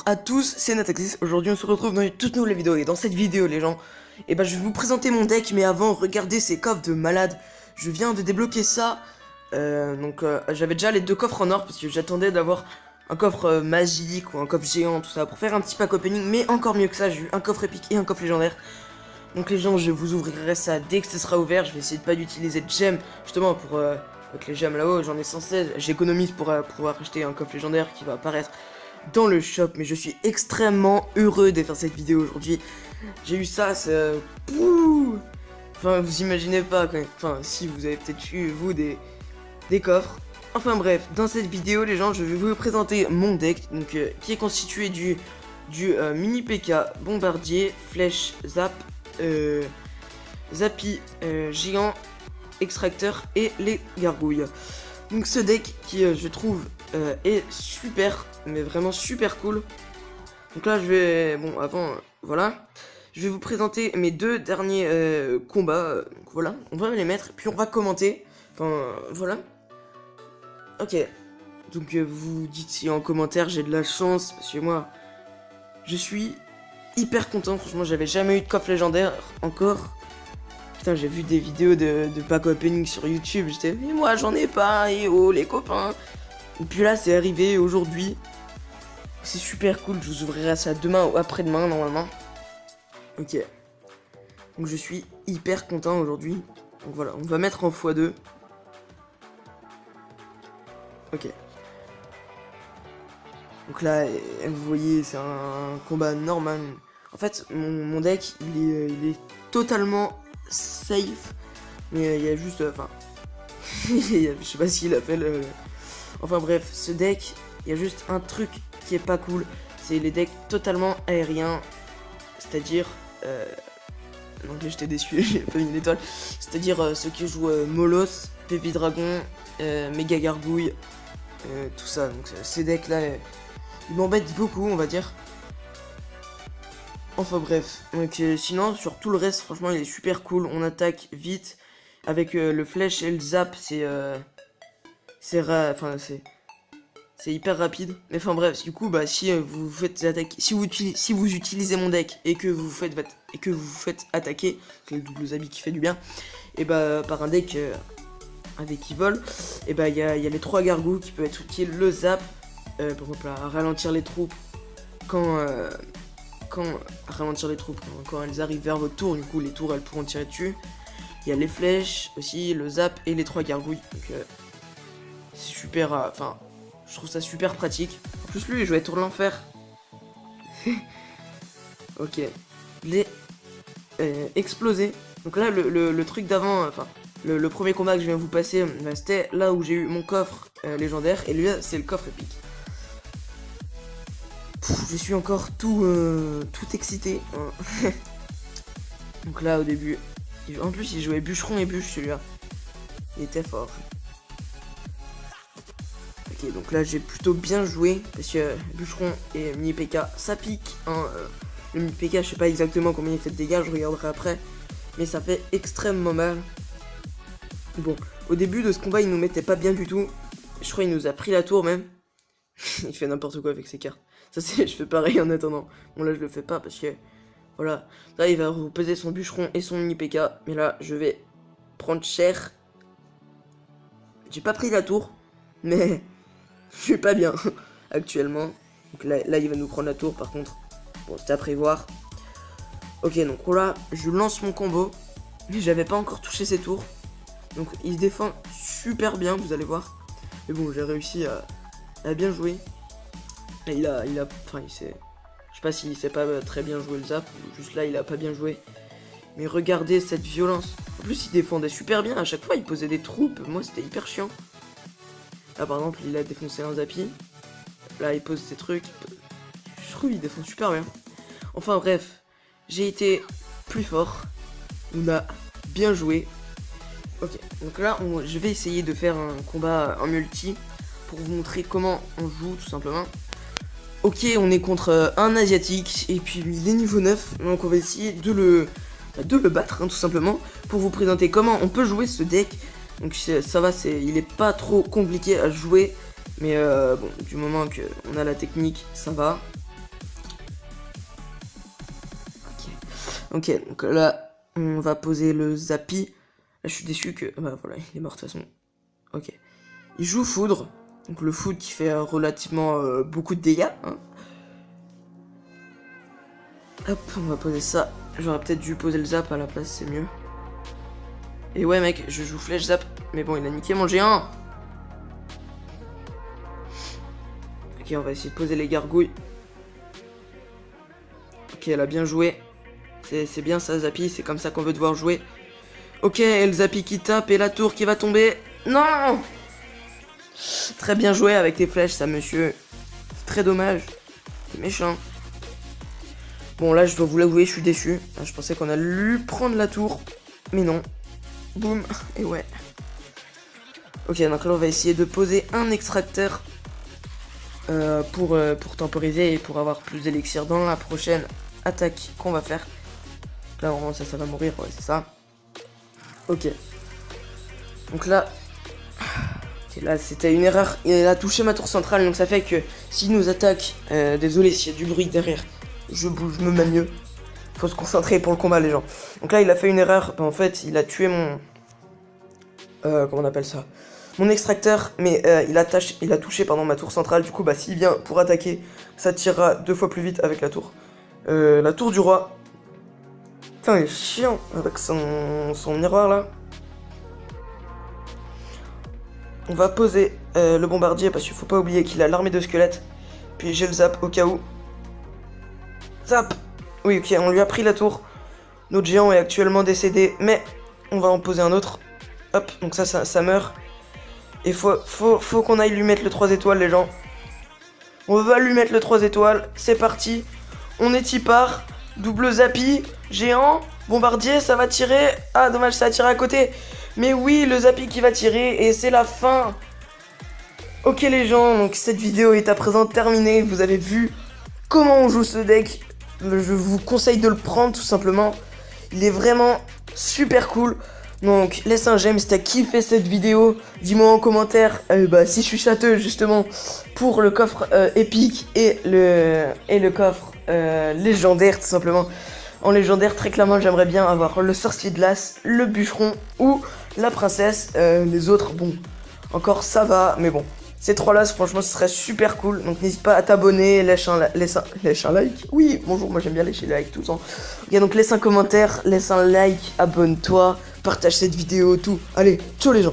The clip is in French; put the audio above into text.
à tous, c'est Nataxis. Aujourd'hui on se retrouve dans une toute nouvelle vidéo. Et dans cette vidéo les gens, je vais vous présenter mon deck. Mais avant, regardez ces coffres de malade. Je viens de débloquer ça. J'avais déjà les deux coffres en or, parce que j'attendais d'avoir un coffre magique ou un coffre géant, tout ça, pour faire un petit pack opening. Mais encore mieux que ça, j'ai eu un coffre épique et un coffre légendaire. Donc les gens, je vous ouvrirai ça dès que ce sera ouvert. Je vais essayer de pas d'utiliser de gemmes, justement pour... avec les gemmes là-haut, j'en ai 116. J'économise pour pouvoir acheter un coffre légendaire qui va apparaître dans le shop. Mais je suis extrêmement heureux de faire cette vidéo aujourd'hui. J'ai eu ça, c'est... Enfin, vous imaginez pas, quand même. Enfin, si, vous avez peut-être eu, vous, des coffres. Enfin bref, dans cette vidéo, les gens, je vais vous présenter mon deck, donc qui est constitué du mini PK, bombardier, flèche, zap, zappy, géant, extracteur et les gargouilles. Donc ce deck qui, je trouve, est super, mais vraiment super cool. Donc là, je vais... Bon, avant, voilà. Je vais vous présenter mes deux derniers combats. Donc voilà, on va les mettre, puis on va commenter. Enfin, voilà. Ok. Donc vous dites si en commentaire j'ai de la chance, parce que moi, je suis hyper content. Franchement, j'avais jamais eu de coffre légendaire encore. Putain, j'ai vu des vidéos de pack opening sur YouTube. J'étais, mais moi j'en ai pas, et oh les copains. Et puis là, c'est arrivé aujourd'hui. C'est super cool, je vous ouvrirai ça demain ou après-demain normalement. Ok. Donc je suis hyper content aujourd'hui. Donc voilà, on va mettre en x2. Ok. Donc là, vous voyez, c'est un combat normal. En fait, mon deck, il est totalement safe. Mais il y a juste... Enfin... je sais pas s'il a fait le... Enfin bref, ce deck, il y a juste un truc qui est pas cool. C'est les decks totalement aériens. C'est-à-dire... Donc là j'étais déçu, j'ai pas mis une étoile. C'est-à-dire ceux qui jouent Molos, Pépi Dragon, Méga Gargouille, tout ça. Donc ces decks là, ils m'embêtent beaucoup, on va dire. Enfin bref. Donc sinon sur tout le reste, franchement il est super cool. On attaque vite avec le flèche et le zap. C'est hyper rapide. Mais enfin bref, du coup si vous faites attaquer, si vous utilisez mon deck et que vous faites attaquer, c'est le double zabi qui fait du bien, et par un deck avec Evol, et il y a les trois gargouilles qui peuvent être utiles, le zap par exemple à ralentir les troupes quand elles arrivent vers votre tour, du coup les tours elles pourront tirer dessus. Il y a les flèches aussi, le zap et les trois gargouilles. Donc c'est super, enfin je trouve ça super pratique. En plus lui, je vais tour l'enfer. Ok. Les explosé. Donc là, le truc d'avant, enfin, le premier combat que je viens de vous passer, c'était là où j'ai eu mon coffre légendaire. Et lui, c'est le coffre épique. Je suis encore tout excité. Hein. Donc là, au début, en plus, il jouait bûcheron et bûche, celui-là. Il était fort. Ok, donc là j'ai plutôt bien joué, parce que bûcheron et mini PK ça pique, hein. Le mini PK je sais pas exactement combien il fait de dégâts, je regarderai après, mais ça fait extrêmement mal. Bon, au début de ce combat il nous mettait pas bien du tout, je crois il nous a pris la tour même. Il fait n'importe quoi avec ses cartes, ça c'est, je fais pareil en attendant. Bon là je le fais pas parce que, voilà, là il va reposer son bûcheron et son mini PK, mais là je vais prendre cher. J'ai pas pris la tour, mais... je suis pas bien actuellement. Donc là il va nous prendre la tour par contre. Bon c'était à prévoir. Ok donc là je lance mon combo. Mais j'avais pas encore touché ses tours. Donc il défend super bien, vous allez voir. Mais bon j'ai réussi à bien jouer. Et enfin il sait. Je sais pas s'il sait pas très bien jouer le zap. Ou juste là il a pas bien joué. Mais regardez cette violence. En plus il défendait super bien. À chaque fois il posait des troupes. Moi c'était hyper chiant. Là par exemple il a défoncé un zappy. Là il pose ses trucs. Je trouve qu'il défonce super bien. Enfin bref, j'ai été plus fort. On a bien joué. Ok, donc là je vais essayer de faire un combat en multi pour vous montrer comment on joue tout simplement. Ok, on est contre un asiatique et puis il est niveau 9. Donc on va essayer de le battre hein, tout simplement. Pour vous présenter comment on peut jouer ce deck. Donc ça va, il est pas trop compliqué à jouer. Mais bon, du moment qu'on a la technique, ça va. Ok, donc là, on va poser le Zappy. Là, je suis déçu que... Bah voilà, il est mort de toute façon. Ok. Il joue Foudre. Donc le Foudre qui fait relativement beaucoup de dégâts. Hein. Hop, on va poser ça. J'aurais peut-être dû poser le Zap à la place, c'est mieux. Et ouais mec, je joue Flèche Zap. Mais bon, il a niqué mon géant. Ok, on va essayer de poser les gargouilles. Ok, elle a bien joué. C'est bien ça, Zappy, c'est comme ça qu'on veut devoir jouer. Ok, et le Zappy qui tape et la tour qui va tomber. Non! Très bien joué avec tes flèches, ça, monsieur. C'est très dommage. C'est méchant. Bon, là, je dois vous l'avouer, je suis déçu. Je pensais qu'on allait lui prendre la tour. Mais non. Boum. Et ouais. Ok, donc là, on va essayer de poser un extracteur pour temporiser et pour avoir plus d'élixir dans la prochaine attaque qu'on va faire. Là, vraiment, ça va mourir, ouais, c'est ça. Ok. Donc là... Ok, là, c'était une erreur. Il a touché ma tour centrale, donc ça fait que s'il nous attaque... désolé s'il y a du bruit derrière. Je bouge, je me mets mieux. Faut se concentrer pour le combat, les gens. Donc là, il a fait une erreur. En fait, il a tué mon... comment on appelle ça? Mon extracteur, mais il a touché ma tour centrale. Du coup, bah, s'il vient pour attaquer, ça tirera 2 fois plus vite avec la tour. La tour du roi. Putain, il est chiant avec son miroir, là. On va poser le bombardier, parce qu'il faut pas oublier qu'il a l'armée de squelettes. Puis j'ai le zap au cas où. Zap! Oui, ok, on lui a pris la tour. Notre géant est actuellement décédé, mais on va en poser un autre. Hop, donc ça meurt. Et faut qu'on aille lui mettre le 3 étoiles, les gens. On va lui mettre le 3 étoiles. C'est parti. On est y part. Double Zappy. Géant. Bombardier, ça va tirer. Ah, dommage, ça a tiré à côté. Mais oui, le Zappy qui va tirer. Et c'est la fin. Ok, les gens. Donc, cette vidéo est à présent terminée. Vous avez vu comment on joue ce deck. Je vous conseille de le prendre, tout simplement. Il est vraiment super cool. Donc laisse un j'aime si t'as kiffé cette vidéo. Dis-moi en commentaire si je suis châteux justement pour le coffre épique et le coffre légendaire tout simplement. En légendaire très clairement j'aimerais bien avoir le sorcier de glace, le bûcheron ou la princesse. Les autres bon encore ça va mais bon. Ces trois-là, franchement, ce serait super cool. Donc, n'hésite pas à t'abonner, lâche un like. Oui, bonjour, moi j'aime bien lâcher les likes tout le temps. Ok, donc laisse un commentaire, laisse un like, abonne-toi, partage cette vidéo, tout. Allez, ciao les gens.